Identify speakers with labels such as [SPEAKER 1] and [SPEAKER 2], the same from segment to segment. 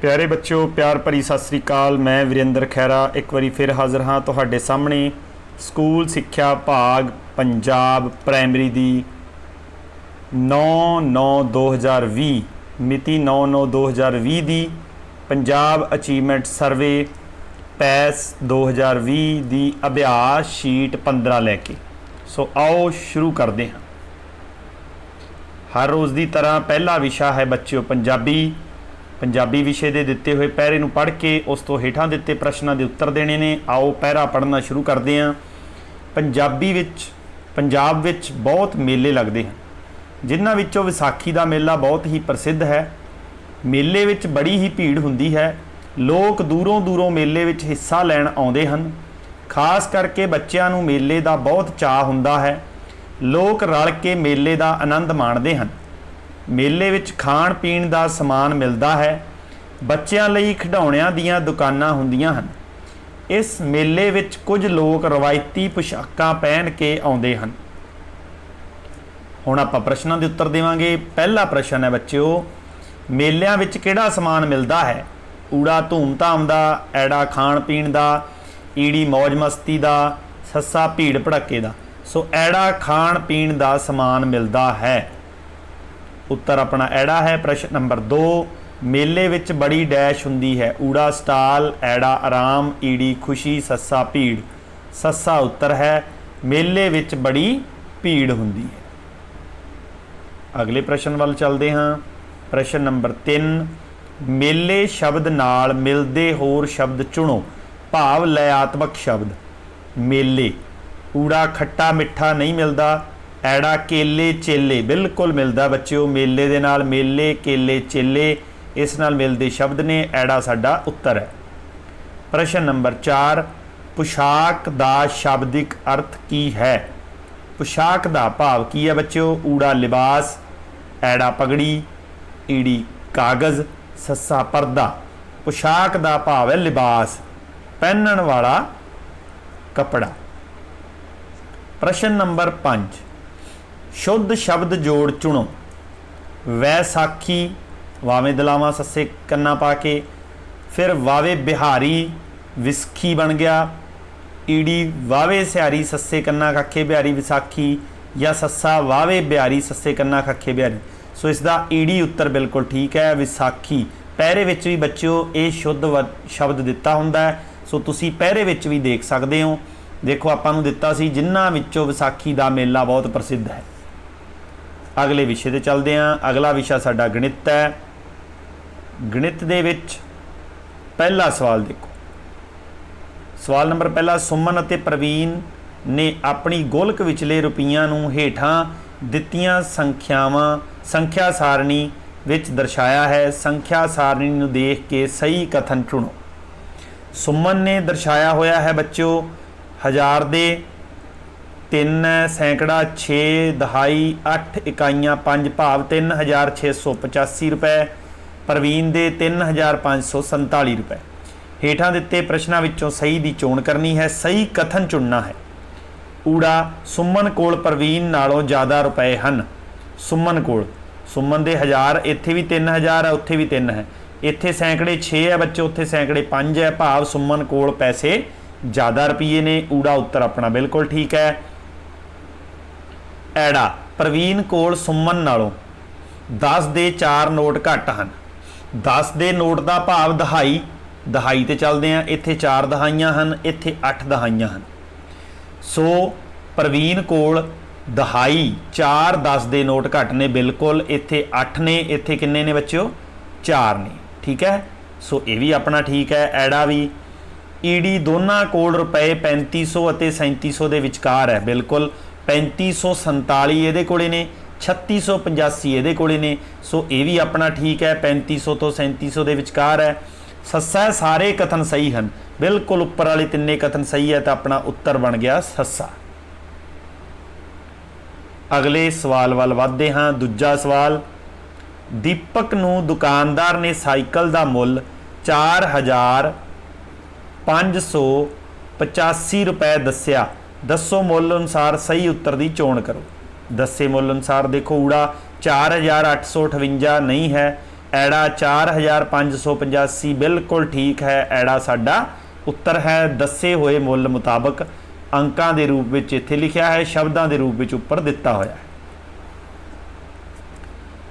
[SPEAKER 1] प्यारे बच्चों, प्यार भरी सत श्री अकाल। मैं वीरेंद्र खैरा एक बारी फिर हाज़र हाँ तुहाडे सामने स्कूल सिक्ख्या भाग पंजाब प्राइमरी दी 9/9/2020 मिति 9/9/2020 दी पंजाब अचीवमेंट सर्वे पैस 2020 दी अभ्यास शीट 15 लैके। सो आओ शुरू करते हैं। हर रोज़ की तरह पहला विषय है बच्चों पंजाबी। पंजाबी विषय के दिते हुए पैरे नूं पढ़ के उस तो हेठां दिते प्रश्नों के उत्तर देने ने। आओ पैरा पढ़ना शुरू करते हैं। पंजाब विच बहुत मेले लगते हैं, जिन्हां विचों विसाखी का मेला बहुत ही प्रसिद्ध है। मेले विच बड़ी ही भीड़ हुंदी है। लोग दूरों दूरों मेले विच हिस्सा लैण आउंदे हन। खास करके बच्चों नूं मेले का बहुत चाਅ हुंदा है। लोग रल के मेले का आनंद माणदे हन। मेले विच खाण पीण का समान मिलता है। बच्चों लई खिडौणियां दीयां दुकानां हुंदियां हन। इस मेले विच कुछ लोग रवायती पोशाकां पहन के आउंदे हन। हुण आपां प्रश्नां दे उत्तर देवांगे। पहला प्रश्न है बच्चों, मेलिਆਂ विच किहड़ा समान मिलता है? ऊड़ा धूम धाम का, ऐड़ा खाण पीण का, ईड़ी मौज मस्ती का, सस्सा भीड़ भड़के का। सो ऐड़ा खाण पीण का समान मिलता है। उत्तर अपना ऐड़ा है। प्रश्न नंबर 2, मेले विच बड़ी डैश हुंदी है। ऊड़ा स्टाल, ऐड़ा आराम, ईड़ी खुशी, सस्सा भीड़। सस्सा उत्तर है। मेले विच बड़ी भीड़ हुंदी है। अगले प्रश्न वाल चलते हाँ। प्रश्न नंबर 3, मेले शब्द नाल मिलते होर शब्द चुनो। भाव लयात्मक शब्द। मेले, ऊड़ा खट्टा मिठा नहीं मिलता। ऐड़ा केले चेले बिल्कुल मिलता बच्चों। मेले दे नाल मेले केले चेले इस नाल मिलते शब्द ने। ऐड़ा साडा उत्तर है। प्रश्न नंबर 4, पोशाक दा शाब्दिक अर्थ की है? पोशाक दा भाव की है बच्चों? ऊड़ा लिबास, ऐड़ा पगड़ी, ईड़ी कागज़, सस्सा परदा। पोशाक दा भाव है लिबास, पहनण वाला कपड़ा। प्रश्न नंबर 5, शुद्ध शब्द जोड़ चुनो। वैसाखी, वावे दलावां सस्से कन्ना पा के, फिर वावे बिहारी विसखी बन गया। ईड़ी वावे सियारी सस्से कन्ना कखे बिहारी विसाखी, या सस्सा वावे बिहारी सस्से कन्ना कखे बिहारी। सो इसका ईड़ी उत्तर बिल्कुल ठीक है, विसाखी। पैरे विच भी बच्चों ये शुद्ध शब्द दिता हुंदा है। सो तुसी पैरे विच भी देख सकते हो। देखो आपां नूं दिता सी जिन्हां विचों विसाखी का मेला बहुत प्रसिद्ध है। अगले विषय ते चलते हैं। अगला विषय साडा गणित है। गणित दे विच पहला सवाल देखो। सवाल नंबर पहला, सुमन अते प्रवीण ने अपनी गोलक विचले रुपईयां नूं हेठां दित्तियां संख्या सारणी विच दर्शाया है। संख्या सारणी नूं देख के सही कथन चुनो। सुमन ने दर्शाया होया है बच्चों 1000 दे 3 है, सैकड़ा 6, दहाई 8, इकाइयां 5 भाव 3685 रुपए। प्रवीण दे 3547 रुपए। हेठां दिते प्रश्नां विचों सही दी चोण करनी है। सही कथन चुनना है। ऊड़ा सुमन कोल प्रवीण नालों ज़्यादा रुपए हैं। सुमन कोल, सुमन दे 1000, इत्थे भी 3000 है, उत्थे भी 3 है। इत्थे सैकड़े 6 है बच्चों, उत्थे सैकड़े 5 है। भाव सुमन कोल पैसे ज़्यादा रुपये ने। ऊड़ा उत्तर अपना बिल्कुल ठीक है। ऐड़ा प्रवीण कोल सुमन नालों 10 दे 4 नोट घट हैं। 10 दे नोट का भाव दहाई, दहाई ते चलते हैं। इत्थे 4 दहाइयां हैं, इत्थे 8 दहाइयां हैं। सो प्रवीण कोल दहाई 4 10 दे नोट घट ने बिल्कुल। इत्थे 8 ने, इत्थे किन्ने ने बच्चों? 4 ने। ठीक है। सो ये भी अपना ठीक है। ऐड़ा भी। ईडी दोनों कोल रुपए 3500 और 3700 के विचकार है बिल्कुल। 3547 ये कोले ने, 3685 ये कोले ने। सो ये भी अपना ठीक है। 3500 तो 3700 के विचकार है। सस्सा सारे कथन सही हैं बिल्कुल। उपर वाले तिन्ने कथन सही है तो अपना उत्तर बन गया सस्सा। अगले सवाल वाल वधदे हाँ। दूजा सवाल, दीपक नूं दुकानदार ने साइकिल का मुल 4585 रुपए दस्या। दसो मुल अनुसार सही उत्तर की चोण करो। दसे मुल अनुसार देखो ऊड़ा 4858 नहीं है, ਐੜਾ 4585 ਬਿਲਕੁਲ ਠੀਕ ਹੈ। ਐੜਾ ਸਾਡਾ ਉੱਤਰ ਹੈ ਦੱਸੇ ਹੋਏ ਮੁੱਲ ਮੁਤਾਬਕ ਅੰਕਾਂ ਦੇ ਰੂਪ ਵਿੱਚ ਇੱਥੇ ਲਿਖਿਆ ਹੈ, ਸ਼ਬਦਾਂ ਦੇ ਰੂਪ ਵਿੱਚ ਉੱਪਰ ਦਿੱਤਾ ਹੋਇਆ ਹੈ।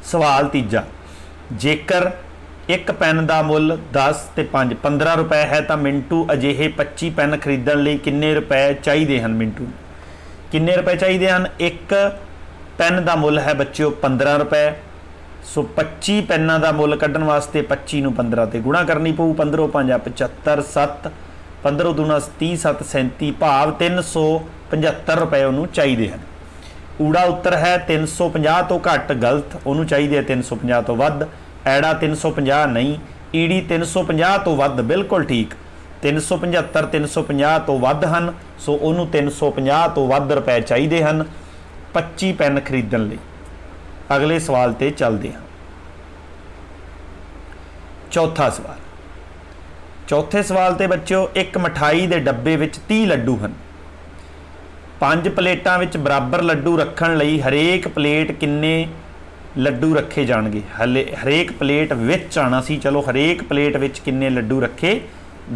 [SPEAKER 1] ਸਵਾਲ ਤੀਜਾ, ਜੇਕਰ ਇੱਕ ਪੈਨ ਦਾ ਮੁੱਲ 10 ਤੇ 5 15 ਰੁਪਏ ਹੈ ਤਾਂ ਮਿੰਟੂ ਅਜਿਹੇ 25 ਪੈਨ ਖਰੀਦਣ ਲਈ ਕਿੰਨੇ ਰੁਪਏ ਚਾਹੀਦੇ ਹਨ? ਮਿੰਟੂ ਕਿੰਨੇ ਰੁਪਏ ਚਾਹੀਦੇ ਹਨ? ਇੱਕ ਪੈਨ ਦਾ ਮੁੱਲ ਹੈ ਬੱਚਿਓ 15 ਰੁਪਏ, ਸੋ 25 ਪੈਨਾਂ ਦਾ ਮੁੱਲ ਕੱਢਣ ਵਾਸਤੇ 25 ਨੂੰ 15 ਤੇ ਗੁਣਾ ਕਰਨੀ ਪਊ। 15 5 75 7 15 ਦੂਣਾ 30 7 37 ਭਾਵ 375 ਰੁਪਏ ਉਹਨੂੰ ਚਾਹੀਦੇ ਹਨ। ਊੜਾ ਉੱਤਰ ਹੈ 350 ਤੋਂ ਘੱਟ, ਗਲਤ, ਉਹਨੂੰ ਚਾਹੀਦੇ 350 ਤੋਂ ਵੱਧ। ਐੜਾ 350 ਨਹੀਂ, ਈੜੀ 350 ਤੋਂ ਵੱਧ, ਬਿਲਕੁਲ ਠੀਕ। 375 350 ਤੋਂ ਵੱਧ ਹਨ, ਸੋ ਉਹਨੂੰ 350 ਤੋਂ ਵੱਧ ਰੁਪਏ ਚਾਹੀਦੇ ਹਨ 25 ਪੈਨ ਖਰੀਦਣ ਲਈ। ਅਗਲੇ ਸਵਾਲ ਤੇ ਚੱਲਦੇ ਹਾਂ। ਚੌਥਾ ਸਵਾਲ। ਚੌਥੇ ਸਵਾਲ ਤੇ ਬੱਚਿਓ, ਇੱਕ ਮਠਾਈ ਦੇ ਡੱਬੇ ਵਿੱਚ 30 ਲੱਡੂ ਹਨ। 5 ਪਲੇਟਾਂ ਵਿੱਚ ਬਰਾਬਰ ਲੱਡੂ ਰੱਖਣ ਲਈ ਹਰੇਕ ਪਲੇਟ ਕਿੰਨੇ ਲੱਡੂ ਰੱਖੇ ਜਾਣਗੇ? ਹਰੇਕ ਪਲੇਟ ਵਿੱਚ ਆਣਾ ਸੀ, ਚਲੋ ਹਰੇਕ ਪਲੇਟ ਵਿੱਚ ਕਿੰਨੇ ਲੱਡੂ ਰੱਖੇ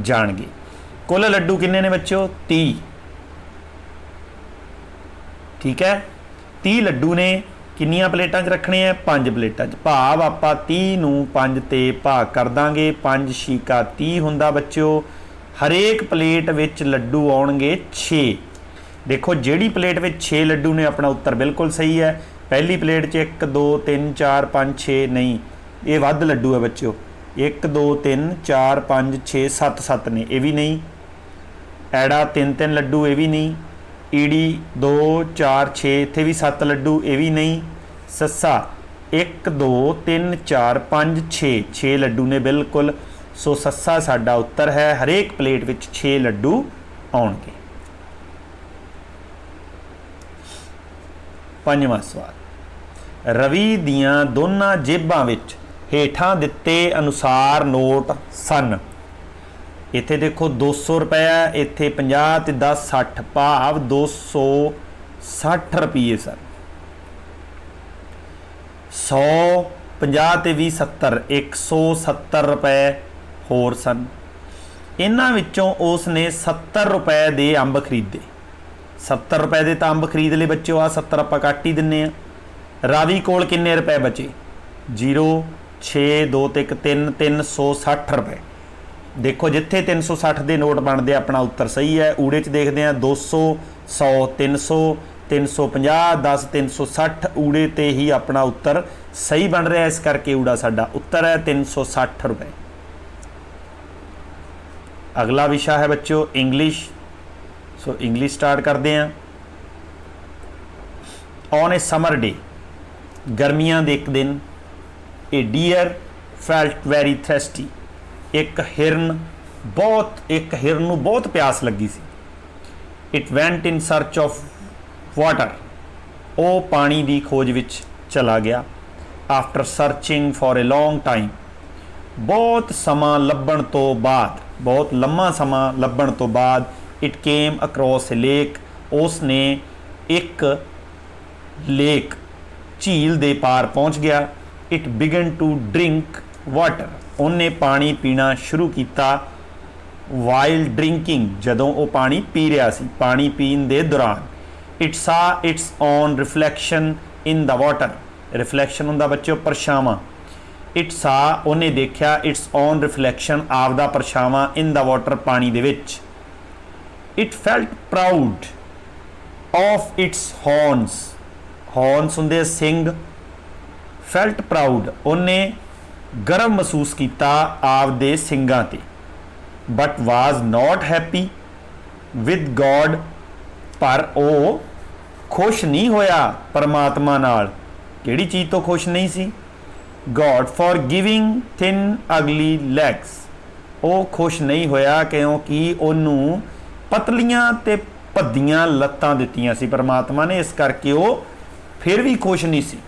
[SPEAKER 1] ਜਾਣਗੇ? ਕੁੱਲ ਲੱਡੂ ਕਿੰਨੇ ਨੇ ਬੱਚਿਓ? 30। ਠੀਕ ਹੈ, 30 ਲੱਡੂ ਨੇ। ਕਿੰਨੀਆਂ ਪਲੇਟਾਂ 'ਚ ਰੱਖਣੇ ਆ? 5 ਪਲੇਟਾਂ 'ਚ, ਭਾਵ ਆਪਾਂ 30 ਨੂੰ 5 ਤੇ ਭਾਗ ਕਰ ਦਾਂਗੇ। 5 ਛੀਕਾ 30 ਹੁੰਦਾ ਬੱਚਿਓ। ਹਰੇਕ ਪਲੇਟ ਵਿੱਚ ਲੱਡੂ ਆਉਣਗੇ 6। ਦੇਖੋ ਜਿਹੜੀ ਪਲੇਟ ਵਿੱਚ 6 ਲੱਡੂ ਨੇ ਆਪਣਾ ਉੱਤਰ ਬਿਲਕੁਲ ਸਹੀ ਹੈ। ਪਹਿਲੀ ਪਲੇਟ 'ਚ 1 2 3 4 5 6 ਨਹੀਂ, ਇਹ ਵੱਧ ਲੱਡੂ ਹੈ ਬੱਚਿਓ। 1 2 3 4 5 6 7 7 ਨੇ, ਇਹ ਵੀ ਨਹੀਂ। ਐੜਾ 3 3 ਲੱਡੂ, ਇਹ ਵੀ ਨਹੀਂ। ਈੜੀ 2 4 6, ਇੱਥੇ ਵੀ 7 ਲੱਡੂ, ਇਹ ਵੀ ਨਹੀਂ। ਸੱਸਾ 1 2 3 4 5 6, 6 ਲੱਡੂ ਨੇ ਬਿਲਕੁਲ। ਸੋ ਸੱਸਾ ਸਾਡਾ ਉੱਤਰ ਹੈ। ਹਰੇਕ ਪਲੇਟ ਵਿੱਚ 6 ਲੱਡੂ ਆਉਣਗੇ। ਪੰਜਵਾਂ ਸਵਾਲ, ਰਵੀ ਦੀਆਂ ਦੋਨਾਂ ਜੇਬਾਂ ਵਿੱਚ ਹੇਠਾਂ ਦਿੱਤੇ ਅਨੁਸਾਰ ਨੋਟ ਸਨ। ਇੱਥੇ ਦੇਖੋ 200 ਰੁਪਇਆ, ਇੱਥੇ 50 ਤੇ 10 60, ਭਾਵ 260 ਰੁਪਏ ਸਨ। 100 50 ਤੇ 20 70, 170 ਰੁਪਏ ਹੋਰ ਸਨ। ਇਹਨਾਂ ਵਿੱਚੋਂ ਉਸ ਨੇ 70 ਰੁਪਏ ਦੇ ਅੰਬ ਖਰੀਦੇ। 70 ਰੁਪਏ ਦੇ ਤਾਂ ਅੰਬ ਖਰੀਦ ਲਏ ਬੱਚਿਓ, ਆ 70 ਆਪਾਂ ਕੱਟ ਹੀ ਦਿੰਨੇ ਆ। ਰਾਵੀ ਕੋਲ ਕਿੰਨੇ ਰੁਪਏ ਬਚੇ? 0 6 2 ਤੇ 1 3, 360 ਰੁਪਏ। ਦੇਖੋ ਜਿੱਥੇ 360 ਦੇ ਨੋਟ ਬਣਦੇ ਆਪਣਾ ਉੱਤਰ ਸਹੀ ਹੈ। ਊੜੇ 'ਚ ਦੇਖਦੇ ਆ 200 100 300 350 10 360, ਊੜੇ ਤੇ ਹੀ ਆਪਣਾ ਉੱਤਰ ਸਹੀ ਬਣ ਰਿਹਾ, ਇਸ ਕਰਕੇ ਊੜਾ ਸਾਡਾ ਉੱਤਰ ਹੈ 360 ਰੁਪਏ। ਅਗਲਾ ਵਿਸ਼ਾ ਹੈ ਬੱਚਿਓ ਇੰਗਲਿਸ਼। ਸੋ ਇੰਗਲਿਸ਼ ਸਟਾਰਟ ਕਰਦੇ ਹਾਂ। ਔਨ ਏ ਸਮਰ ਡੇ, ਗਰਮੀਆਂ ਦੇ ਇੱਕ ਦਿਨ, a deer felt very thirsty, ਇੱਕ ਹਿਰਨ ਨੂੰ ਬਹੁਤ ਪਿਆਸ ਲੱਗੀ ਸੀ। It went in search of water, ਉਹ ਪਾਣੀ ਦੀ ਖੋਜ ਵਿੱਚ ਚਲਾ ਗਿਆ। After searching for a long time, ਬਹੁਤ ਸਮਾਂ ਲੱਭਣ ਤੋਂ ਬਾਅਦ, ਬਹੁਤ ਲੰਮਾ ਸਮਾਂ ਲੱਭਣ ਤੋਂ ਬਾਅਦ, it came across a lake, ਉਸ ਨੇ ਇੱਕ ਲੇਕ ਝੀਲ ਦੇ ਪਾਰ ਪਹੁੰਚ ਗਿਆ। It began to drink water, ਉਹਨੇ ਪਾਣੀ ਪੀਣਾ ਸ਼ੁਰੂ ਕੀਤਾ। ਵਾਈਲ ਡਰਿੰਕਿੰਗ, ਜਦੋਂ ਉਹ ਪਾਣੀ ਪੀ ਰਿਹਾ ਸੀ, ਪਾਣੀ ਪੀਣ ਦੇ ਦੌਰਾਨ। ਇਟ ਸਾ it's on reflection in the water, reflection ਹੁੰਦਾ ਬੱਚਿਓ ਪਰਛਾਵਾਂ। ਇਟ ਸਾ, ਉਹਨੇ ਦੇਖਿਆ, ਇਟਸ ਓਨ ਰਿਫਲੈਕਸ਼ਨ, ਆਪਦਾ ਪਰਛਾਵਾਂ, ਇਨ ਦਾ ਵਾਟਰ, ਪਾਣੀ ਦੇ ਵਿੱਚ। It felt proud of its horns, horns ਹੁੰਦੇ ਸਿੰਘ। ਫੈਲਟ ਪ੍ਰਾਊਡ, ਉਹਨੇ ਗਰਵ ਮਹਿਸੂਸ ਕੀਤਾ ਆਪਦੇ ਸਿੰਘਾਂ ਤੇ। But was not happy with God, ਪਰ ਉਹ ਖੁਸ਼ ਨਹੀਂ ਹੋਇਆ ਪਰਮਾਤਮਾ ਨਾਲ। ਕਿਹੜੀ ਚੀਜ਼ ਤੋਂ ਖੁਸ਼ ਨਹੀਂ ਸੀ? ਗੋਡ ਫॉर ਗਿਵਿੰਗ ਥਿਨ ਅਗਲੀ ਲੈਗਸ, ਉਹ ਖੁਸ਼ ਨਹੀਂ ਹੋਇਆ ਕਿਉਂਕਿ ਉਹਨੂੰ ਪਤਲੀਆਂ ਤੇ ਭੱਦੀਆਂ ਲੱਤਾਂ ਦਿੱਤੀਆਂ ਸੀ ਪਰਮਾਤਮਾ ਨੇ, ਇਸ ਕਰਕੇ ਉਹ ਫਿਰ ਵੀ ਖੁਸ਼ ਨਹੀਂ ਸੀ।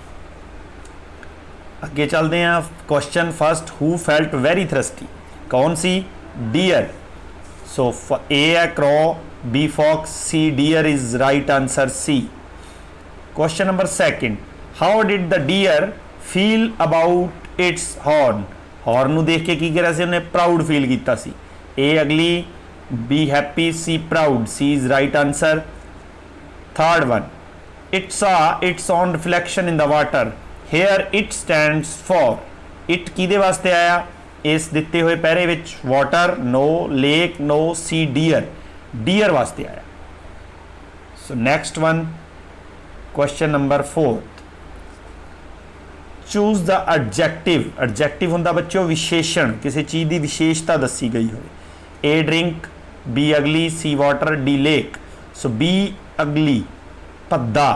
[SPEAKER 1] ਅੱਗੇ ਚੱਲਦੇ ਹਾਂ। Question first, who felt very thirsty, ਕੌਣ ਸੀ? ਡੀਅਰ। ਸੋ ਏ ਹੈ crow, B fox, C deer is right answer ਸੀ। Question number second, how did the deer feel about its horn। Horn ਨੂੰ ਦੇਖ ਕੇ ਕੀ ਕਰਿਆ ਸੀ ਉਹਨੇ? ਪ੍ਰਾਊਡ ਫੀਲ ਕੀਤਾ ਸੀ। ਇਹ ਅਗਲੀ be happy, see proud, C is right answer। third one, it saw its own reflection in the water। here it stands for। it ਕਿਹਦੇ ਵਾਸਤੇ ਆਇਆ ਇਸ ਦਿੱਤੇ ਹੋਏ ਪਹਿਰੇ ਵਿੱਚ? Water no, lake no, sea deer। deer ਵਾਸਤੇ ਆਇਆ। so next one, question number 4, choose the adjective. Adjective ਹੁੰਦਾ ਬੱਚਿਓ ਵਿਸ਼ੇਸ਼ਣ, ਕਿਸੇ ਚੀਜ਼ ਦੀ ਵਿਸ਼ੇਸ਼ਤਾ ਦੱਸੀ ਗਈ ਹੋਵੇ। A drink, B ਅਗਲੀ, C water, D lake। ਸੋ B ਅਗਲੀ ਭੱਦਾ,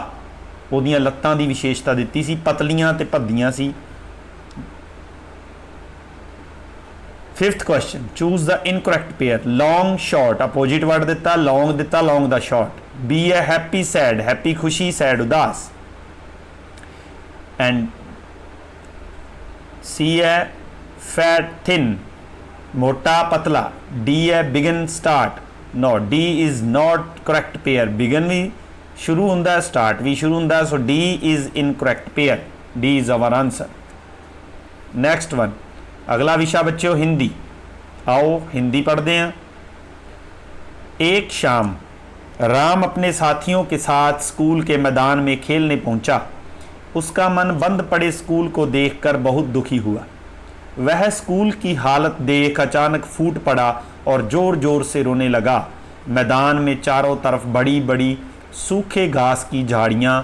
[SPEAKER 1] ਉਹਦੀਆਂ ਲੱਤਾਂ ਦੀ ਵਿਸ਼ੇਸ਼ਤਾ ਦਿੱਤੀ ਸੀ, ਪਤਲੀਆਂ ਤੇ ਭੱਦੀਆਂ ਸੀ। Fifth question, choose the incorrect pair. Long short, opposite word ਦਿੱਤਾ, ਲੌਂਗ ਦਿੱਤਾ, ਲੌਂਗ ਦਾ ਸ਼ਾਰਟ। B ਹੈ हैप्पी सैड, हैप्पी खुशी, सैड उदास। एंड C है फैट थिन, मोटा पतला। D है begin start. No, D is not correct pair. Begin भी शुरू होंदा है, स्टार्ट भी शुरू होंदा है, so D is incorrect pair. D is our answer. Next one, अगला विषय बच्चों हिंदी। आओ हिंदी पढ़ते हैं। एक शाम राम अपने साथियों के साथ स्कूल के मैदान में खेलने पहुंचा। उसका मन बंद पड़े स्कूल को देखकर बहुत दुखी हुआ। वह स्कूल की हालत देख अचानक फूट पड़ा और जोर जोर से रोने लगा। मैदान में चारों तरफ बड़ी बड़ी सूखे घास की झाड़ियाँ,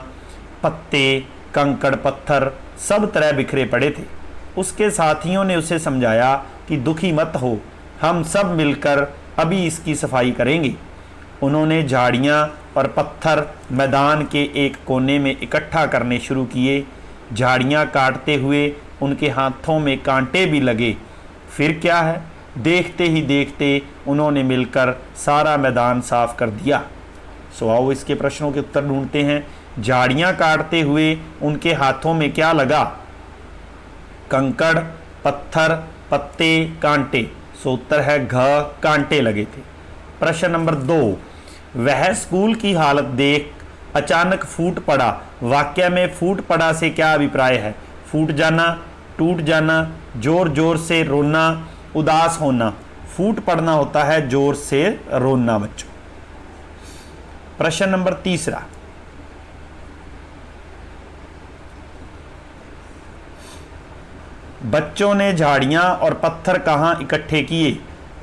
[SPEAKER 1] पत्ते, कंकड़, पत्थर सब तरह बिखरे पड़े थे। उसके साथियों ने उसे समझाया कि दुखी मत हो, हम सब मिलकर अभी इसकी सफाई करेंगे। उन्होंने झाड़ियाँ और पत्थर मैदान के एक कोने में इकट्ठा करने शुरू किए। झाड़ियाँ काटते हुए उनके हाथों में कांटे भी लगे। फिर क्या है, देखते ही देखते उन्होंने मिलकर सारा मैदान साफ कर दिया। सो आओ इसके प्रश्नों के उत्तर ढूंढते हैं। झाड़ियाँ काटते हुए उनके हाथों में क्या लगा? कंकड़, पत्थर, पत्ते, कांटे। सो उत्तर है घ, कांटे लगे थे। प्रश्न नंबर 2, वह स्कूल की हालत देख अचानक फूट पड़ा। वाक्य में फूट पड़ा से क्या अभिप्राय है? फूट जाना, टूट जाना, जोर जोर से रोना, उदास होना। फूट पड़ना होता है जोर से रोना बच्चों। प्रश्न नंबर 3, बच्चों ने झाड़ियां और पत्थर कहाँ इकट्ठे किए?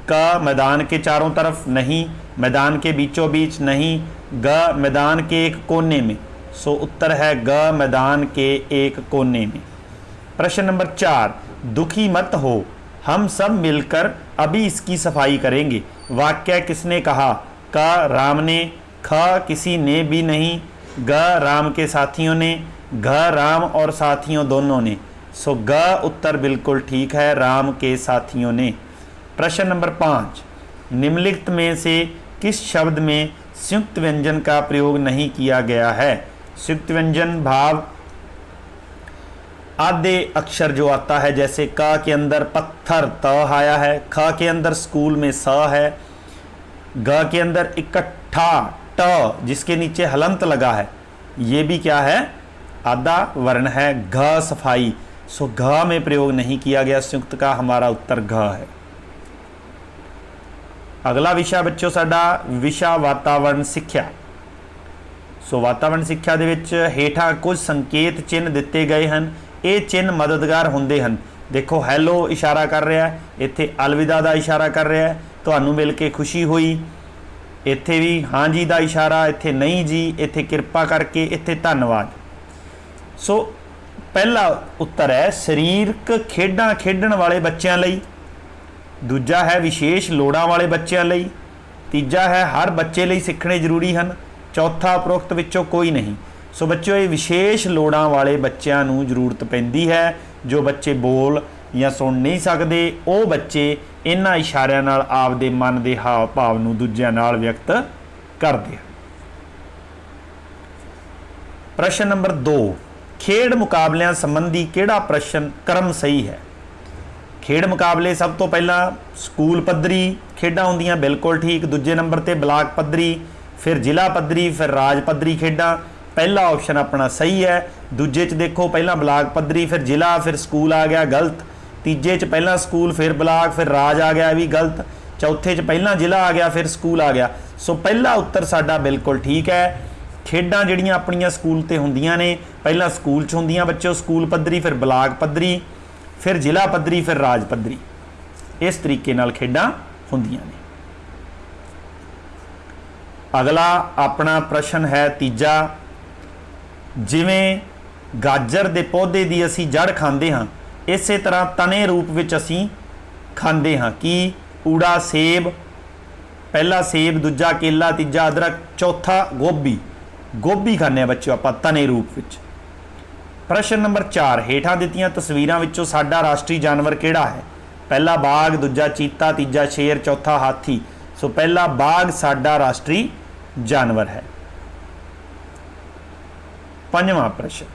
[SPEAKER 1] क, मैदान के चारों तरफ, नहीं। मैदान के बीचों बीच, नहीं। ग, मैदान के एक कोने में। सो उत्तर है ग, मैदान के एक कोने में। प्रश्न नंबर 4, दुखी मत हो, हम सब मिलकर अभी इसकी सफाई करेंगे। वाक्य किसने कहा? क, राम ने। ख, किसी ने भी नहीं। ग, राम के साथियों ने। घ, राम और साथियों दोनों ने। सो ग उत्तर बिल्कुल ठीक है, राम के साथियों ने। प्रश्न नंबर 5, निम्नलिखित में से किस शब्द में संयुक्त व्यंजन का प्रयोग नहीं किया गया है? संयुक्त व्यंजन भाव आधे अक्षर जो आता है, जैसे क के अंदर पत्थर त आया है, ख के अंदर स्कूल में स है, ग के अंदर इकट्ठा ट जिसके नीचे हलंत लगा है, ये भी क्या है? आधा वर्ण है। घ सफाई। सो घ में प्रयोग नहीं किया गया संयुक्त का, हमारा उत्तर घ है। अगला विषय बच्चों साडा विषय वातावरण सिक्ख्या। सो वातावरण सिक्ख्या दे विच हेठां कुछ संकेत चिन्ह दिते गए हैं। ये चिन्ह मददगार होंदे हैं। देखो हैलो इशारा कर रहा है, इत्थे अलविदा का इशारा कर रहा है, तुहानूं मिल के खुशी हुई। इत्थे भी हाँ जी का इशारा, इत्थे नहीं जी, इत्थे किरपा करके, इत्थे धन्नवाद। सो पहला उत्तर है सरीरक खेडां खेडण वाले बच्चों लई। दूजा है विशेष लोड़ां वाले बच्चों लई। तीजा है हर बच्चे लई सीखने जरूरी हैं। चौथा उपरोक्त विचों कोई नहीं। सो बच्चों ये विशेष लोड़ां वाले बच्चों नूं जरूरत पैंदी है। जो बच्चे बोल या सुन नहीं सकते, वो बच्चे इन्हां इशारिਆਂ नाल आपदे मन के हाव भाव नूं दूजिਆਂ नाल व्यक्त करते हैं। प्रश्न नंबर 2, खेड मुकाबलिਆਂ संबंधी किहड़ा प्रश्न क्रम सही है? खेड मुकाबले सब तो पहला स्कूल पद्धरी खेडां होंदियां, बिल्कुल ठीक। दूजे नंबर ते ब्लाक पद्धरी, फिर जिला पद्धरी, फिर राज पद्धरी खेडां। पहला ऑप्शन अपना सही है। दूजे च देखो पहला ब्लाक पद्धरी फिर जिला फिर स्कूल आ गया, गलत। तीजे च पहला स्कूल फिर ब्लाक फिर राज आ गया, भी गलत। चौथे च पहला जिला आ गया फिर स्कूल आ गया। सो पहला उत्तर साडा बिल्कुल ठीक है। खेडां जिहड़ियां अपणियां स्कूल ते हुंदियां ने, पहला स्कूल च हुंदियां बच्चों, स्कूल पद्धरी फिर ब्लाक पद्धरी फिर जिला पद्धरी फिर राज पद्धरी, इस तरीके नाल खेडां हुंदियां ने। अगला अपना प्रश्न है तीजा, जिवें गाजर दे पौधे दी असी जड़ खांदे हाँ, इस तरह तने रूप विच असी खांदे हाँ कि ऊड़ा सेब, पहला सेब, दूजा केला, तीजा अदरक, चौथा गोभी। गोभी खाने बच्चों आपां तने रूप विच। प्रश्न नंबर 4, हेठां दित्तियां तस्वीरां विचों साडा राष्ट्रीय जानवर किहड़ा है? पहला बाघ, दूजा चीता, तीजा शेर, चौथा हाथी। सो पहला बाघ साडा राष्ट्रीय जानवर है। पंजवां प्रश्न,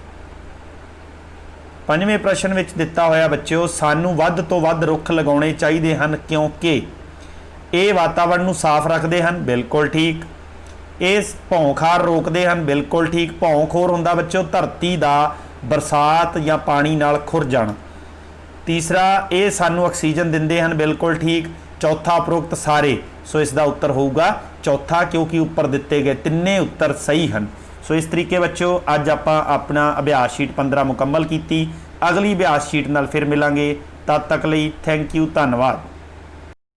[SPEAKER 1] पंजवें प्रश्न विच दिता होया बच्चों, सानू वध तो वध रुख लगाने चाहिए हैं क्योंकि ये वातावरण नू साफ रखते हैं, बिल्कुल ठीक। ये भौंखार रोकते हैं, बिल्कुल ठीक। भौंखोर हुंदा बच्चों धरती का बरसात या पानी नाल खुर जाना। तीसरा, ये सानू ऑक्सीजन दिंदे हैं, बिल्कुल ठीक। चौथा उपरोक्त सारे। सो इसका उत्तर होगा चौथा, क्योंकि ऊपर दिते गए तिन्ने उत्तर सही हैं। सो इस तरीके बच्चों अज आपां अपना अभ्यास शीट 15 मुकम्मल की। अगली अभ्यास शीट नाल फिर मिलांगे, तद तक लई थैंक यू, धन्नवाद।